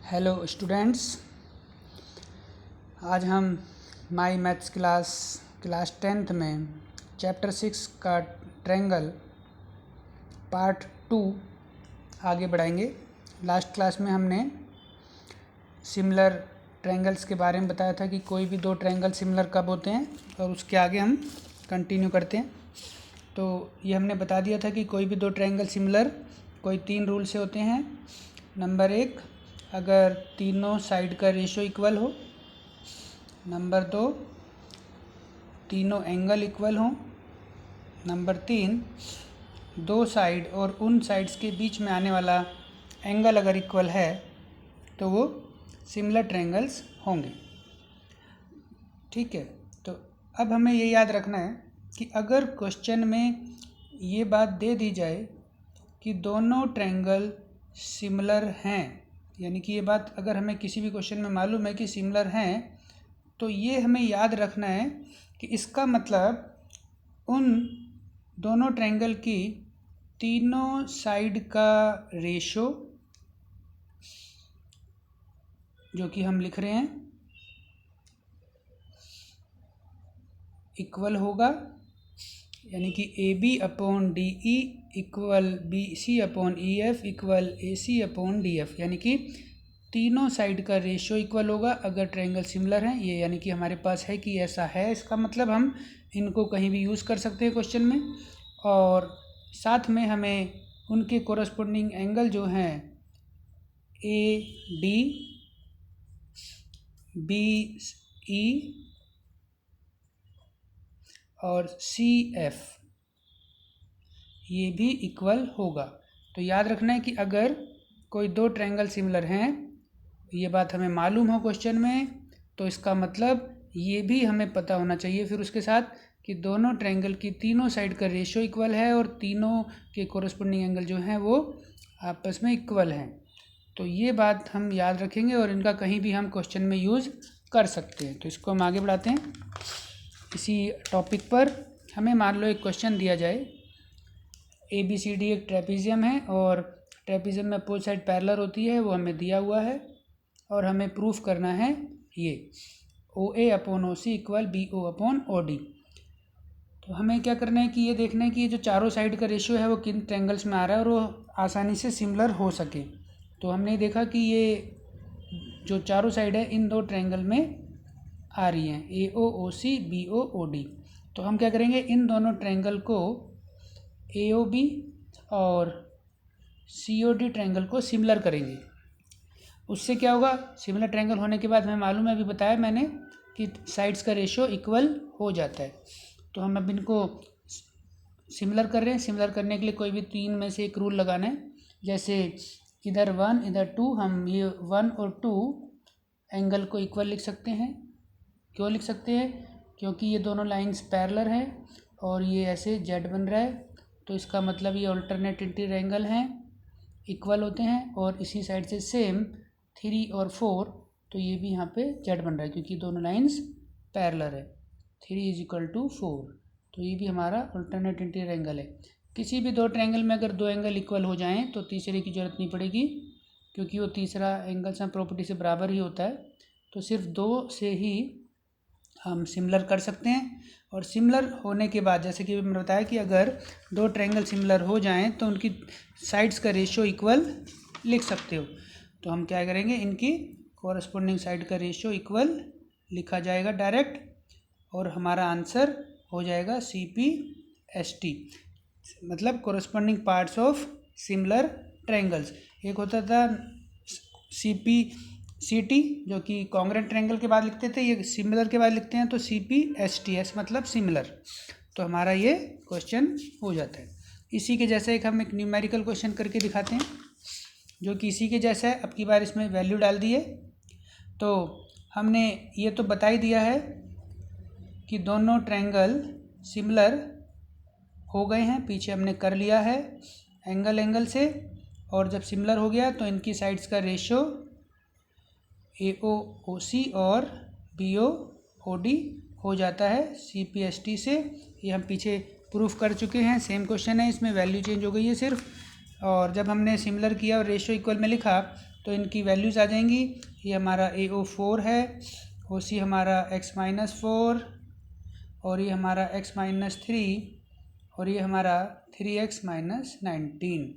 Hello students, आज हम माई maths class 10th में चैप्टर 6 का ट्रायंगल पार्ट 2 आगे बढ़ाएंगे। लास्ट क्लास में हमने सिमिलर ट्रायंगल्स के बारे में बताया था कि कोई भी दो ट्रायंगल सिमिलर कब होते हैं, और उसके आगे हम कंटिन्यू करते हैं। तो ये हमने बता दिया था कि कोई भी दो ट्रायंगल सिमिलर कोई 3 रूल से होते हैं। नंबर 1, अगर तीनों साइड का रेशो इक्वल हो। नंबर 2, तीनों एंगल इक्वल हो। नंबर 3, दो साइड और उन साइड्स के बीच में आने वाला एंगल अगर इक्वल है तो वो सिमिलर ट्रायंगल्स होंगे। ठीक है, तो अब हमें ये याद रखना है कि अगर क्वेश्चन में ये बात दे दी जाए कि दोनों ट्रायंगल सिमिलर हैं, यानी कि ये बात अगर हमें किसी भी क्वेश्चन में मालूम है कि सिमिलर हैं, तो ये हमें याद रखना है कि इसका मतलब उन दोनों ट्रायंगल की तीनों साइड का रेशो जो कि हम लिख रहे हैं इक्वल होगा, यानी कि AB/DE equal BC/EF equal AC/DF, यानी कि तीनों साइड का रेशो इक्वल होगा अगर ट्रायंगल सिमिलर हैं। ये यानी कि हमारे पास है कि ऐसा है, इसका मतलब हम इनको कहीं भी यूज़ कर सकते हैं क्वेश्चन में। और साथ में हमें उनके कोरस्पोंडिंग एंगल जो हैं AD, BE और CF ये भी इक्वल होगा। तो याद रखना है कि अगर कोई दो ट्रायंगल सिमिलर हैं, ये बात हमें मालूम हो क्वेश्चन में, तो इसका मतलब ये भी हमें पता होना चाहिए फिर उसके साथ कि दोनों ट्रायंगल की तीनों साइड का रेशो इक्वल है और तीनों के कोरस्पोंडिंग एंगल जो हैं वो आपस में इक्वल हैं। तो ये बात हम याद रखेंगे और इनका कहीं भी हम क्वेश्चन में यूज़ कर सकते हैं। तो इसको हम आगे बढ़ाते हैं। इसी टॉपिक पर हमें मान लो एक क्वेश्चन दिया जाए, ABCD एक ट्रेपीजियम है और ट्रेपीजियम में अपोज साइड पैरेलल होती है, वो हमें दिया हुआ है और हमें प्रूफ करना है ये OA/OC इक्वल BO/OD। तो हमें क्या करना है कि ये देखना है कि ये जो चारों साइड का रेशियो है वो किन ट्रायंगल्स में आ रहा है और वो आसानी से सिमिलर हो सके। तो हमने देखा कि ये जो चारों साइड है इन दो ट्रायंगल में आ रही हैं, AOOC BOOD। तो हम क्या करेंगे, इन दोनों ट्रायंगल को AOB और COD ट्रायंगल को सिमिलर करेंगे। उससे क्या होगा, सिमिलर ट्रायंगल होने के बाद हमें मालूम है, अभी बताया मैंने, कि साइड्स का रेशो इक्वल हो जाता है। तो हम अब इनको सिमिलर कर रहे हैं। सिमिलर करने के लिए कोई भी 3 में से एक रूल लगाना है। जैसे इधर 1 इधर 2, हम ये 1 और 2 एंगल को इक्वल लिख सकते हैं। क्यों लिख सकते हैं? क्योंकि ये दोनों लाइंस पैरेलल हैं और ये ऐसे जेड बन रहा है, तो इसका मतलब ये अल्टरनेट इंटीरियर एंगल हैं, इक्वल होते हैं। और इसी साइड से सेम 3 और 4, तो ये भी यहाँ पे जेड बन रहा है क्योंकि दोनों लाइंस पैरेलल है। 3 = 4, तो ये भी हमारा अल्टरनेट इंटीरियर एंगल है। किसी भी दो ट्रायंगल में अगर दो एंगल इक्वल हो जाएँ तो तीसरे की ज़रूरत नहीं पड़ेगी, क्योंकि वो तीसरा एंगल से प्रॉपर्टी से बराबर ही होता है। तो सिर्फ 2 से ही हम सिमिलर कर सकते हैं। और सिमिलर होने के बाद, जैसे कि मैंने बताया कि अगर दो ट्रायंगल सिमिलर हो जाएं तो उनकी साइड्स का रेशो इक्वल लिख सकते हो। तो हम क्या करेंगे, इनकी कॉरस्पॉन्डिंग साइड का रेशो इक्वल लिखा जाएगा डायरेक्ट, और हमारा आंसर हो जाएगा CPST, मतलब corresponding parts of similar triangles. एक होता था CPCT जो कि कॉन्ग्रुएंट ट्रायंगल के बाद लिखते थे, ये सिमिलर के बाद लिखते हैं, तो CPSTS मतलब सिमिलर। तो हमारा ये क्वेश्चन हो जाता है। इसी के जैसे हम एक न्यूमेरिकल क्वेश्चन करके दिखाते हैं जो कि इसी के जैसा है। अब की बार इसमें वैल्यू डाल दी है। तो हमने ये तो बता ही दिया है कि दोनों ट्रायंगल सिमिलर हो गए हैं, पीछे हमने कर लिया है एंगल से। और जब सिमिलर हो गया तो इनकी साइड्स का रेशो AOOC और BOOD हो जाता है CPST से। ये हम पीछे प्रूफ कर चुके हैं, सेम क्वेश्चन है, इसमें वैल्यू चेंज हो गई है सिर्फ। और जब हमने सिमिलर किया और रेशो इक्वल में लिखा तो इनकी वैल्यूज़ आ जाएंगी। ये हमारा AO4 है, OC हमारा x-4 और ये हमारा x-3 और ये हमारा 3x-19।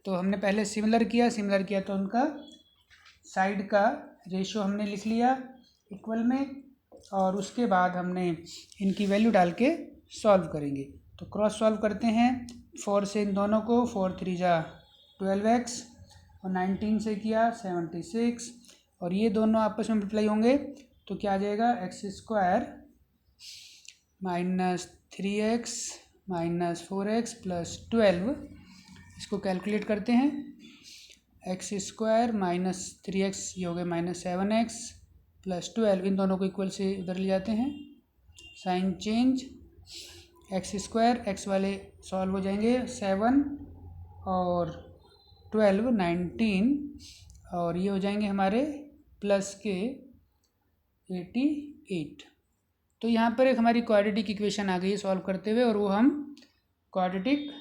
तो हमने पहले सिमिलर किया तो उनका साइड का रेशो हमने लिख लिया इक्वल में, और उसके बाद हमने इनकी वैल्यू डाल के सॉल्व करेंगे। तो क्रॉस सॉल्व करते हैं 4 से इन दोनों को, 4 3 जा 12x और 19 से किया 76, और ये दोनों आपस में मल्टीप्लाई होंगे तो क्या आ जाएगा, x² minus 3x minus 4x plus 12। इसको कैलकुलेट करते हैं, x² माइनस 3x ये हो गए माइनस 7x प्लस 12, इन दोनों को इक्वल से इधर ले जाते हैं, साइन चेंज, x² x वाले सॉल्व हो जाएंगे 7 और 12 19, और ये हो जाएंगे हमारे प्लस के 88। तो यहाँ पर एक हमारी क्वाड्रेटिक इक्वेशन आ गई है सॉल्व करते हुए, और वो हम क्वाड्रेटिक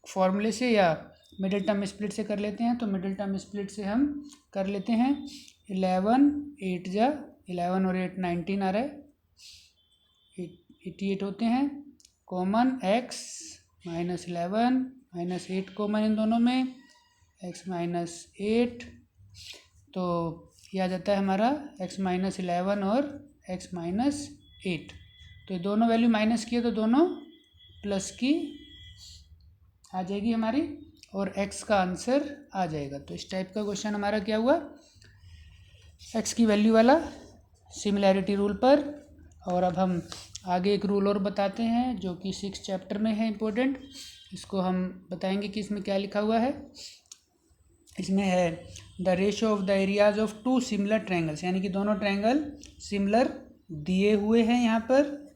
फॉर्मूले से या मिडिल टर्म स्प्लिट से कर लेते हैं। तो मिडिल टर्म स्प्लिट से हम कर लेते हैं, 11 8 जा 11 और 8 19 आ रहा है, 88 होते हैं, common x minus 11 minus 8 common in दोनों में, x माइनस 8, तो यह आ जाता है हमारा x माइनस 11 और x माइनस 8। तो दोनों वैल्यू माइनस किए तो दोनों प्लस की आ जाएगी हमारी, और x का आंसर आ जाएगा। तो इस टाइप का क्वेश्चन हमारा क्या हुआ, x की वैल्यू वाला सिमिलैरिटी रूल पर। और अब हम आगे एक रूल और बताते हैं जो कि 6 चैप्टर में है इम्पोर्टेंट, इसको हम बताएंगे कि इसमें क्या लिखा हुआ है। इसमें है the ratio of the areas of 2 similar triangles, यानी कि दोनों ट्रायंगल सिमिलर दिए हुए हैं यहाँ पर,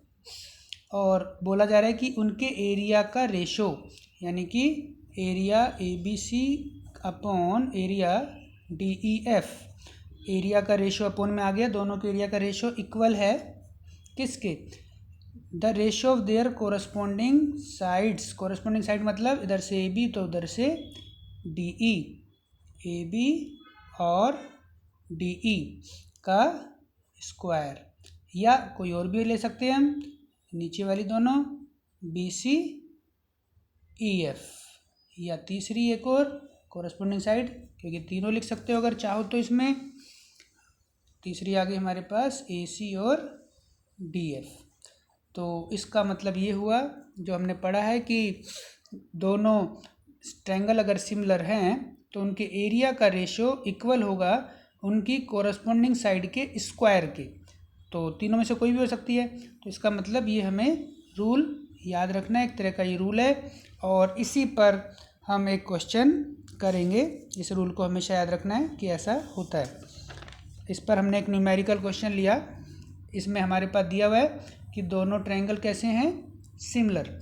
और बोला जा रहा है कि उनके एरिया का रेशो, यानी कि area ABC upon area DEF, area का रेशो अपोन में आ गया, दोनों के एरिया का रेशो इक्वल है किसके, the ratio of their corresponding sides, corresponding side मतलब इधर से AB तो उधर से DE, AB और DE का स्क्वायर, या कोई और भी ले सकते हैं हम, नीचे वाली दोनों BC EF, या तीसरी एक और कोरस्पॉन्डिंग साइड, क्योंकि तीनों लिख सकते हो अगर चाहो तो। इसमें तीसरी आ गई हमारे पास AC और DF। तो इसका मतलब ये हुआ जो हमने पढ़ा है कि दोनों ट्रायंगल अगर सिमिलर हैं तो उनके एरिया का रेशो इक्वल होगा उनकी कोरस्पॉन्डिंग साइड के स्क्वायर के। तो तीनों में से कोई भी हो सकती है, तो इसका मतलब ये हमें रूल याद रखना है, एक तरह का ये रूल है, और इसी पर हम एक क्वेश्चन करेंगे। इस रूल को हमेशा याद रखना है कि ऐसा होता है। इस पर हमने एक न्यूमेरिकल क्वेश्चन लिया, इसमें हमारे पास दिया हुआ है कि दोनों ट्रायंगल कैसे हैं, सिमिलर।